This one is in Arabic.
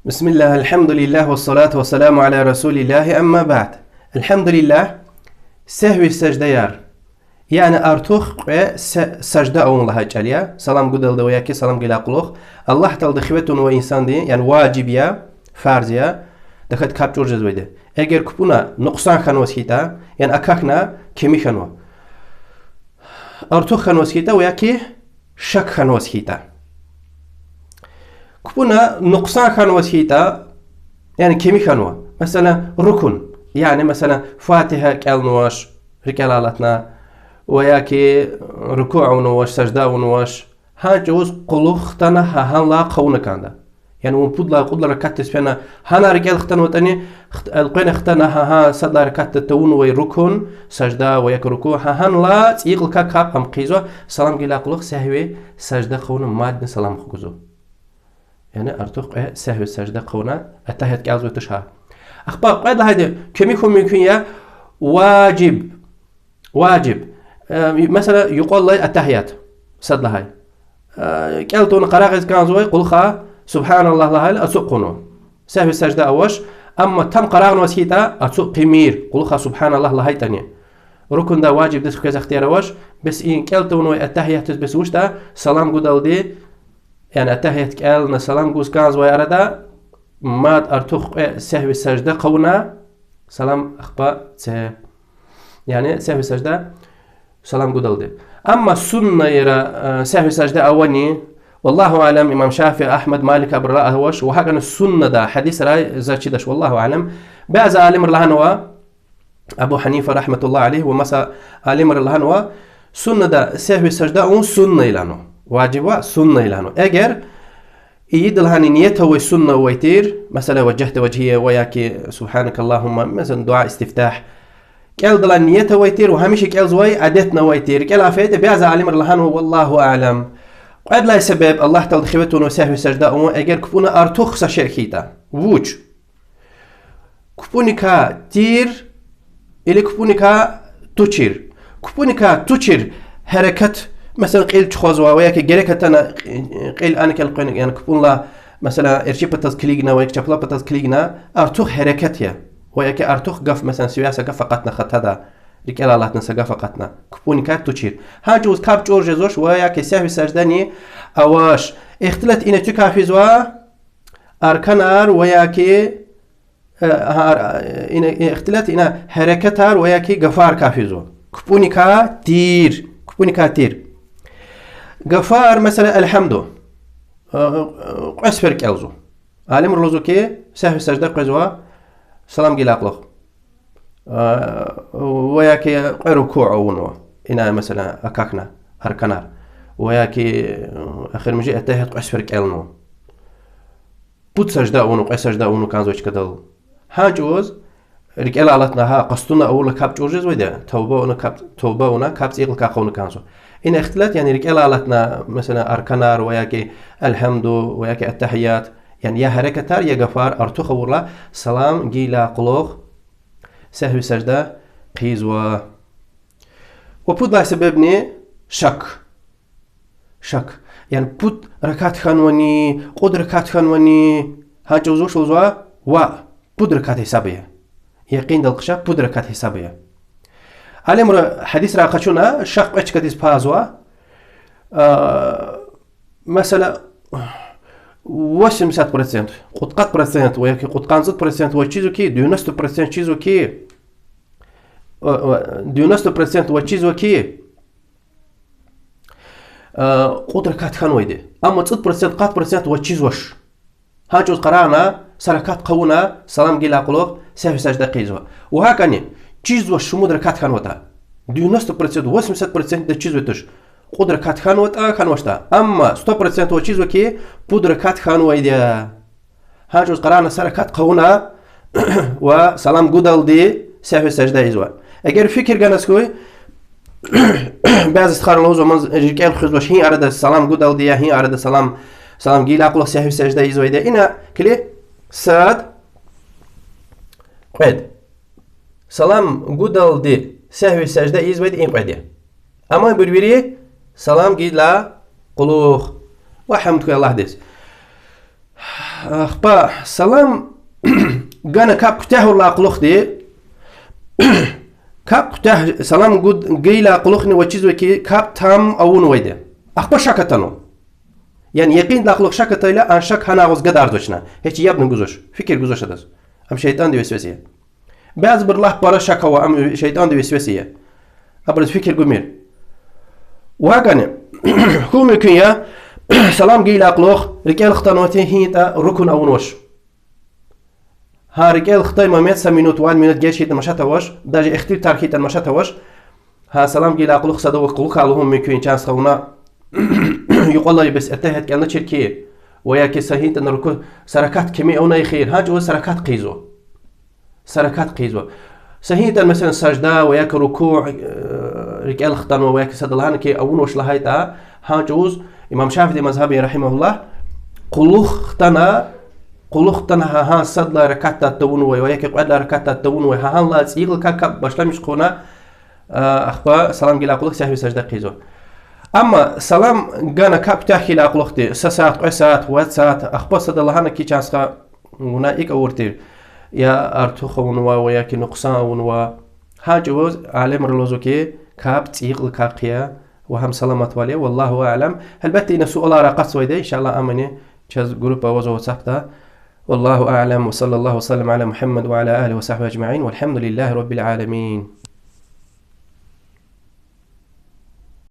بسم الله الحمد لله والصلاة والسلام على رسول الله أما بعد الحمد لله سهوي السجدة يار يعني أرتوخ سجدة أون الله جاليا سلام قدل دوياكي سلام قلا قلوخ الله تعالى دخوتون وإنسان دي يعني واجبيا فرضيا دخلت كابتور جزويده اگر كبونا نقصان خنوس هيتا يعني أكاكنا كمي خنوا أرتوخ خنوس هيتا وياكي شك خنوس هيتا كبونا نقصان خنوس هيتا يعني كمي خنوا مثلا ركن يعني مثلا فاتحة كالنواش ركالاتنا وياكي ركوع ونواش سجدة ونواش ها جوز قلوختنا هان لا قونا كاندا يعني ونبودلا قدلا ركعت تسبينا هانا رجال ختنا وتاني القين ختنا ها صدلا ركعت تون ويركن سجدة وياك ركوع هان لا تيقل كاب هم قيزو سلام جلا قلوخ سهوي سجدة قونا مادن سلام خجزو يعني أرتوق سهوي سجدة قونا التهيت كالزو تشها أخبار قيد هذا كم يكون ممكن يا واجب مثلا يقول لي التحيات صد هاي كالتون قراغز كان زوي قل خا سبحان الله لا أسقونه سهو السجدة أوش أما تم قراغن وسيتا أسق قمير قل خا سبحان الله لا هاي تانية ركن دا واجب دس كذا اختيار أوش بس إن كالتون التحيات بس وش دا سلام قدال دي يعني التحيات كالنا سلام قوس كان زوي أردا ماد أرتوخ سهو السجدة قونا سلام أخبا يعني سهو السجدة سلام قدلدي أما السنة يرى سهو سجدة أولي والله أعلم إمام شافعي أحمد مالك أبو الرأى هوش وهكذا السنة ده حديث رأي زاشدش والله أعلم بعض عالم الهنوا أبو حنيفة رحمة الله عليه ومسا عالم الهنوا سنة ده سهو سجدة أون سنة إلانو واجبة سنة إلانو أجر يد الهاني نيته والسنة ويتير مثلا وجهت وجهي وياك سبحانك اللهم مثلا دعاء استفتاح كيل دلان نيته ويتير وهمشي كيل زوي عادتنا ويتير كيل عفيت بيعز علم الرهان والله أعلم قد لا سبب الله تعالى خبتون وسهو سجدة أمو أجر كبونا أرتوخ شركيتا ووج كبونيكا تير إلي كبونيكا توشير كبونيكا توشير حركة مثلا قيل تخوزوا وياك جريكتنا قيل أنا كالقين يعني كبون لا مثلا إرشي بتز كليجنا وياك شبلا بتز كليجنا أرتوخ حركتها وياك أرتوخ قف مثلا سياسة قف فقطنا خط هذا رجال الله تنسى قف فقطنا كبوني كات تشير هاجوز كاب جورج زوش وياك سهو سجدني أواش اختلت إن تكافزوا أركنار وياك إن اختلت إن حركتار وياك قفار كافزوا كبوني كاتير قفار مثلا الحمد أسفر كالزو عالم رلوزو كي سهو سجدة قزوا سلام جل أقلق وياك ركوع ونوا إنا مثلا أكاكنا هركنار وياك آخر مجيء التهت أسفر كالنو بود سجدة ونو قي سجدة ونو كان زوج كدل هاجوز رجال علتنا ها قصتنا أول كاب جورجز ويدا توبة ونا كاب سيقل كاقون كانزو إن اختلاط يعني رجال علتنا مثلا أركنار وياك الحمد وياك التحيات يعني يا حركتار يا غفار أرتو خورلا سلام جيلا قلوخ سهو سجدة قيزوا وبود لا سببني شك يعني بود ركعت خانوني قد ركعت خانوني هاجوزو شوزوا بود ركعت حسابية يقين دلقشا بود ركعت حسابية علم حديث راقشونا شق ايش كديس بازوا مثلا 80% قد قد برسنت وياك قد قانزت برسنت وچيزو كي 90% چيزو كي 90% وچيزو كي قد ركات خان ويدي اما 10% قد برسنت وچيزوش هاجوز قرانا سركات قونا سلام جيلا قلوب سهو سجدة قيزوا وهكذا چيزوش شمود ركات خان وتا 90% 80% ده چيزو تش قدر كات خانوتا خانوشتا اما 100% وچيزو كي قدر كات خانويدا هاجوز قرانا سركات قونا وسلام قدل دي سهو سجدة يزوا اگر فكر غنسكوي بعض استخار لوزو من رجال خزوش هي ارد سلام قدل دي هي ارد سلام جيل اقول سهو سجدة يزوا ده انا كلي ساد قد سلام قدل دي سهو سجدة يزوا دي ان قد اما بربري سلام جيلا قلوخ وحمدك يا الله ديس أخبا سلام جانا كاب كتاه الله قلوخ دي كاب كتاه سلام قد جيلا قلوخني وتشيزو كي كاب تام أون ويده أخبا شكتنو يعني يقين لا قلوخ شكت لا أن شك هنا غوز قدار دوشنا هيك يابن جوزوش فكر جوزوش هذا أم شيطان دي وسوسية بعض بالله برا شك هو أم شيطان دي وسوسية أبرز فكر جميل وهكذا هو ممكن يا سلام جيلا قلوخ رجال اختانوتين هيتا ركن أونوش ها رجال اختار ما سمينوت وان مينوت جيش هيتا مشاتا وش داجي اختير تاركيتا مشاتا وش ها سلام جيلا قلوخ صدوا قلوخ علىهم ممكن چانس خونا يقول الله بس اتهت كأنه شركية ويا كسهيت أن ركوع سركات كمية أو نايخير هاج سركات قيزو سركات قيزو سهيت مثلا سجدة ويا كركوع رجال اختانوا ويا كسد الله كي أونوش لهايتا هاجوز إمام شافعي مذهبي رحمه الله قلوخ تنا ها صد لا ركعت التون ويا كقعد لا ركعت التون وها الله تسيغ كاب باشلا مش خونا أخبا سلام جل قلوخ سهوي سجدة قيزو أما سلام جانا كاب تحكي لا قلوختي ساعات ساعات وساعات أخبا صد الله هنا كي شانسخا ونائك أورتير يا أرتوخون ويا كي نقصان ونوا هاجوز عالم رلوزوكي كاب تسيغ كاقيا وهم سلامات واليه والله أعلم هل بتي نسوا الله رقص ويدا إن شاء الله أمني شاز جروب وزو واتساب والله أعلم وصلى الله وسلم على محمد وعلى آله وصحبه أجمعين والحمد لله رب العالمين.